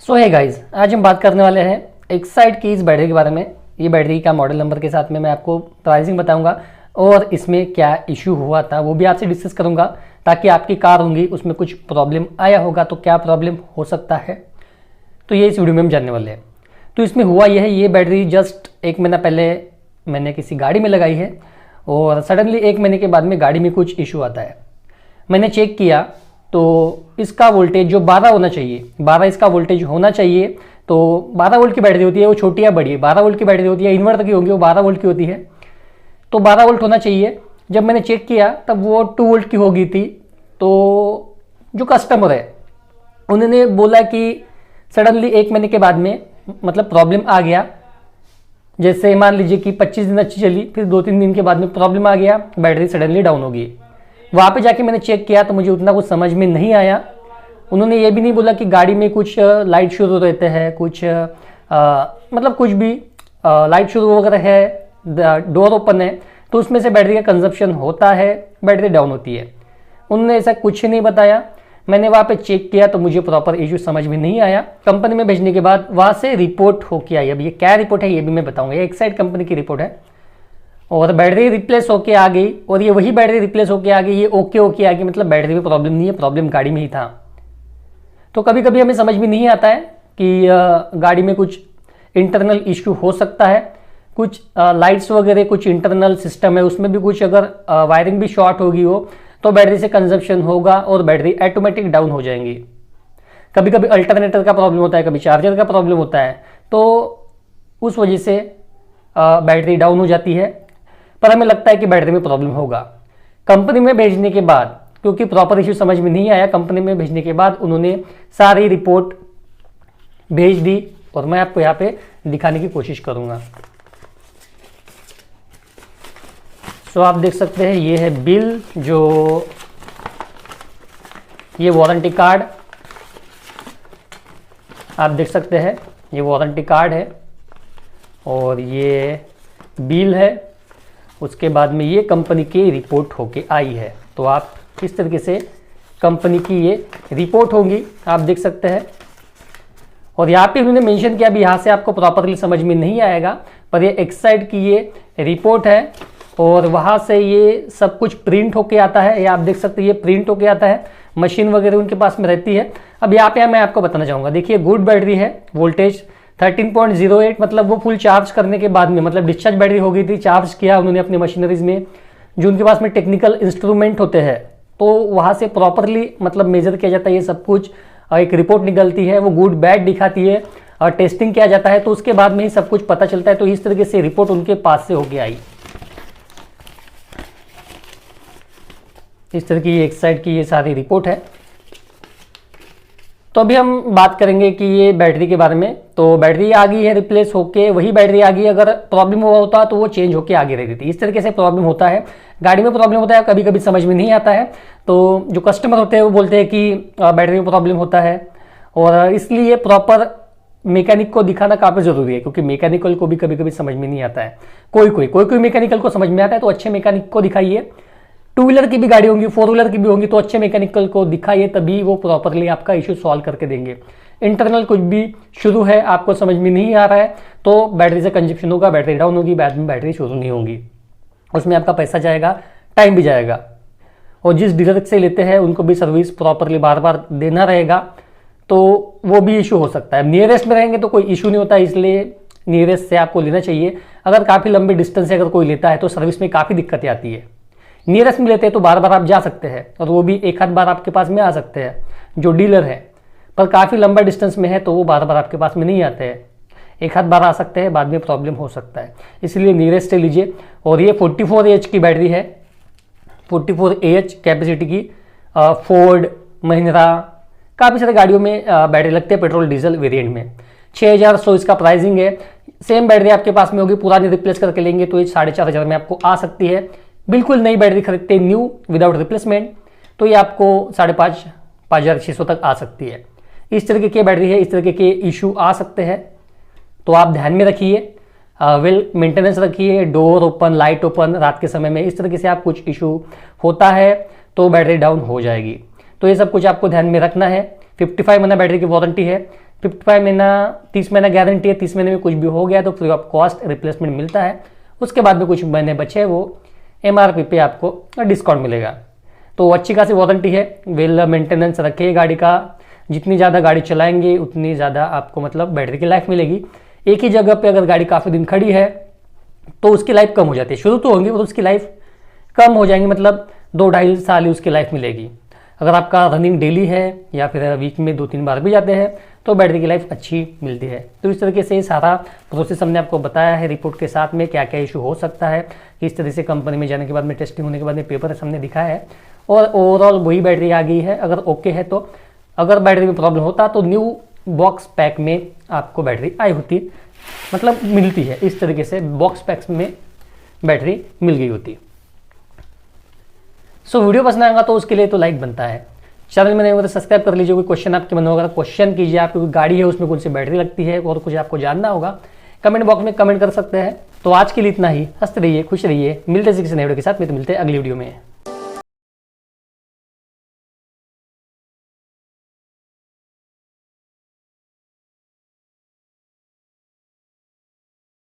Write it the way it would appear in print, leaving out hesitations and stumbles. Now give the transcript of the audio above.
सो है गाइज, आज हम बात करने वाले हैं एक्साइड की इस बैटरी के बारे में। ये बैटरी का मॉडल नंबर के साथ में मैं आपको प्राइसिंग बताऊंगा और इसमें क्या इशू हुआ था वो भी आपसे डिस्कस करूंगा, ताकि आपकी कार होंगी उसमें कुछ प्रॉब्लम आया होगा तो क्या प्रॉब्लम हो सकता है, तो ये इस वीडियो में हम जानने वाले हैं। तो इसमें हुआ यह है, ये बैटरी जस्ट 1 महीना पहले मैंने किसी गाड़ी में लगाई है और सडनली 1 महीने के बाद में गाड़ी में कुछ इशू आता है। मैंने चेक किया तो इसका वोल्टेज जो 12 होना चाहिए, 12 इसका वोल्टेज होना चाहिए। तो 12 वोल्ट की बैटरी होती है, वो छोटी या बड़ी है, 12 वोल्ट की बैटरी होती है, इन्वर्टर की होगी वो 12 वोल्ट की होती है, तो 12 वोल्ट होना चाहिए। जब मैंने चेक किया तब वो 2 वोल्ट की हो गई थी। तो जो कस्टमर है उन्होंने बोला कि सडनली 1 महीने के बाद में मतलब प्रॉब्लम आ गया। जैसे मान लीजिए कि 25 दिन अच्छी चली, फिर 2-3 दिन के बाद में प्रॉब्लम आ गया, बैटरी सडनली डाउन हो गई। वहाँ पे जाके मैंने चेक किया तो मुझे उतना कुछ समझ में नहीं आया। उन्होंने ये भी नहीं बोला कि गाड़ी में कुछ लाइट शुरू रहते हैं, कुछ मतलब कुछ भी लाइट शुरू वगैरह है, डोर ओपन है तो उसमें से बैटरी का कंजप्शन होता है, बैटरी डाउन होती है। उन्होंने ऐसा कुछ नहीं बताया। मैंने वहाँ पे चेक किया तो मुझे प्रॉपर इशू समझ में नहीं आया। कंपनी में भेजने के बाद वहाँ से रिपोर्ट होके आई। अब ये क्या रिपोर्ट है ये भी मैं बताऊँगा। ये एक्साइड कंपनी की रिपोर्ट है और बैटरी रिप्लेस होके आ गई, और ये वही बैटरी रिप्लेस होके आ गई, ये ओके आ गई, मतलब बैटरी में प्रॉब्लम नहीं है, प्रॉब्लम गाड़ी में ही था। तो कभी कभी हमें समझ में नहीं आता है कि गाड़ी में कुछ इंटरनल इश्यू हो सकता है, कुछ लाइट्स वगैरह कुछ इंटरनल सिस्टम है उसमें भी कुछ अगर वायरिंग भी शॉर्ट होगी हो तो बैटरी से कंजप्शन होगा और बैटरी ऑटोमेटिक डाउन हो जाएंगी। कभी कभी अल्टरनेटर का प्रॉब्लम होता है, कभी चार्जर का प्रॉब्लम होता है, तो उस वजह से बैटरी डाउन हो जाती है। पर हमें लगता है कि बैटरी में प्रॉब्लम होगा। कंपनी में भेजने के बाद क्योंकि प्रॉपर इश्यू समझ में नहीं आया, कंपनी में भेजने के बाद उन्होंने सारी रिपोर्ट भेज दी और मैं आपको यहाँ पे दिखाने की कोशिश करूँगा। सो आप देख सकते हैं ये है बिल, जो ये वारंटी कार्ड आप देख सकते हैं, ये वारंटी कार्ड है और ये बिल है। उसके बाद में ये कंपनी की रिपोर्ट होके आई है। तो आप इस तरीके से कंपनी की ये रिपोर्ट होगी, आप देख सकते हैं। और यहाँ पे उन्होंने मेंशन किया, भी यहाँ से आपको प्रॉपरली समझ में नहीं आएगा, पर ये एक्साइड की ये रिपोर्ट है और वहाँ से ये सब कुछ प्रिंट होके आता है। ये आप देख सकते हैं, ये प्रिंट होके आता है, मशीन वगैरह उनके पास में रहती है। अब यहाँ पे मैं आपको बताना चाहूँगा, देखिए गुड बैटरी है, वोल्टेज 13.08, मतलब वो फुल चार्ज करने के बाद में, मतलब डिस्चार्ज बैटरी हो गई थी, चार्ज किया उन्होंने अपनी मशीनरीज में, जो उनके पास में टेक्निकल इंस्ट्रूमेंट होते हैं, तो वहाँ से प्रॉपरली मतलब मेजर किया जाता है ये सब कुछ, एक रिपोर्ट निकलती है, वो गुड बैड दिखाती है और टेस्टिंग किया जाता है, तो उसके बाद में ही सब कुछ पता चलता है। तो इस तरीके से रिपोर्ट उनके पास से होके आई। इस तरह की एक्साइड की ये सारी रिपोर्ट है। तो अभी हम बात करेंगे कि ये बैटरी के बारे में। तो बैटरी आ गई है रिप्लेस होके, वही बैटरी आ गई, अगर प्रॉब्लम हुआ होता तो वो चेंज होके आगे रहती थी। इस तरीके से प्रॉब्लम होता है, गाड़ी में प्रॉब्लम होता है, कभी कभी समझ में नहीं आता है। तो जो कस्टमर होते हैं वो बोलते हैं कि बैटरी में प्रॉब्लम होता है, और इसलिए प्रॉपर मैकेनिक को दिखाना काफ़ी ज़रूरी है, क्योंकि मैकेनिकल को भी कभी कभी समझ में नहीं आता है। कोई मैकेनिकल को समझ में आता है तो अच्छे मैकेनिक को दिखाइए। 2 व्हीलर की भी गाड़ी होंगी, 4 व्हीलर की भी होंगी, तो अच्छे मैकेनिकल को दिखाइए, तभी वो प्रॉपरली आपका इशू सॉल्व करके देंगे। इंटरनल कुछ भी शुरू है, आपको समझ में नहीं आ रहा है, तो बैटरी से कंजप्शन होगा, बैटरी डाउन होगी, बाद में बैटरी शुरू नहीं होगी, उसमें आपका पैसा जाएगा, टाइम भी जाएगा। और जिस डीलर से लेते हैं उनको भी सर्विस प्रॉपरली बार बार देना रहेगा, तो वो भी इशू हो सकता है। नियरेस्ट में रहेंगे तो कोई इशू नहीं होता, इसलिए नियरेस्ट से आपको लेना चाहिए। अगर काफ़ी लंबे डिस्टेंस से अगर कोई लेता है तो सर्विस में काफ़ी दिक्कतें आती है। नियरेस्ट में लेते हैं तो बार बार आप जा सकते हैं, और वो भी एक आध बार आपके पास में आ सकते हैं जो डीलर है, पर काफ़ी लंबा डिस्टेंस में है तो वो बार बार आपके पास में नहीं आते हैं, एक आध बार आ सकते हैं, बाद में प्रॉब्लम हो सकता है, इसलिए नियरेस्ट से लीजिए। और ये 44 AH की बैटरी है, 44 AH कैपेसिटी की। फोर्ड, महिंद्रा, काफ़ी सारी गाड़ियों में बैटरी लगते हैं पेट्रोल डीजल वेरिएंट में। 6100 इसका प्राइसिंग है। सेम बैटरी आपके पास में होगी, पुरानी रिप्लेस करके लेंगे तो ये 4500 में आपको आ सकती है। बिल्कुल नई बैटरी खरीदते न्यू विदाउट रिप्लेसमेंट तो ये आपको 5,600 तक आ सकती है। इस तरीके की बैटरी है, इस तरीके के इशू आ सकते हैं, तो आप ध्यान में रखिए, वेल मेंटेनेंस रखिए, डोर ओपन, लाइट ओपन, रात के समय में इस तरीके से आप कुछ इशू होता है तो बैटरी डाउन हो जाएगी। तो ये सब कुछ आपको ध्यान में रखना है। 55 महीना बैटरी की वारंटी है, 55 महीना 30 महीना गारंटी है, 30 महीने में कुछ भी हो गया तो फ्री ऑफ कॉस्ट रिप्लेसमेंट मिलता है। उसके बाद में कुछ महीने बचे वो MRP पे आपको डिस्काउंट मिलेगा। तो अच्छी खासी वारंटी है, वेल मेंटेनेंस रखिए गाड़ी का, जितनी ज़्यादा गाड़ी चलाएंगे उतनी ज़्यादा आपको मतलब बैटरी की लाइफ मिलेगी। एक ही जगह पे अगर गाड़ी काफ़ी दिन खड़ी है तो उसकी लाइफ कम हो जाती है, शुरू तो होंगी और उसकी लाइफ कम हो जाएंगी, मतलब 2-2.5 साल ही उसकी लाइफ मिलेगी। अगर आपका रनिंग डेली है या फिर वीक में 2-3 बार भी जाते हैं तो बैटरी की लाइफ अच्छी मिलती है। तो इस तरीके से सारा प्रोसेस हमने आपको बताया है रिपोर्ट के साथ में, क्या क्या इशू हो सकता है, किस तरह से कंपनी में जाने के बाद में टेस्टिंग होने के बाद में पेपर हमने दिखाया है, और ओवरऑल वही बैटरी आ गई है। अगर ओके है तो, अगर बैटरी में प्रॉब्लम होता तो न्यू बॉक्स पैक में आपको बैटरी आई होती, मतलब मिलती है इस तरीके से बॉक्स पैक्स में बैटरी मिल गई होती। सो वीडियो पसंद आएगा तो उसके लिए तो लाइक बनता है, चैनल में नहीं हो तो सब्सक्राइब कर लीजिए। कोई क्वेश्चन आपके मन होगा क्वेश्चन कीजिए, आपकी कोई गाड़ी है उसमें कौन सी बैटरी लगती है और कुछ आपको जानना होगा कमेंट बॉक्स में कमेंट कर सकते हैं। तो आज के लिए इतना ही, हंसते रहिए, खुश रहिए, मिलते किसी नए वीडियो के साथ में, तो मिलते हैं अगली वीडियो में।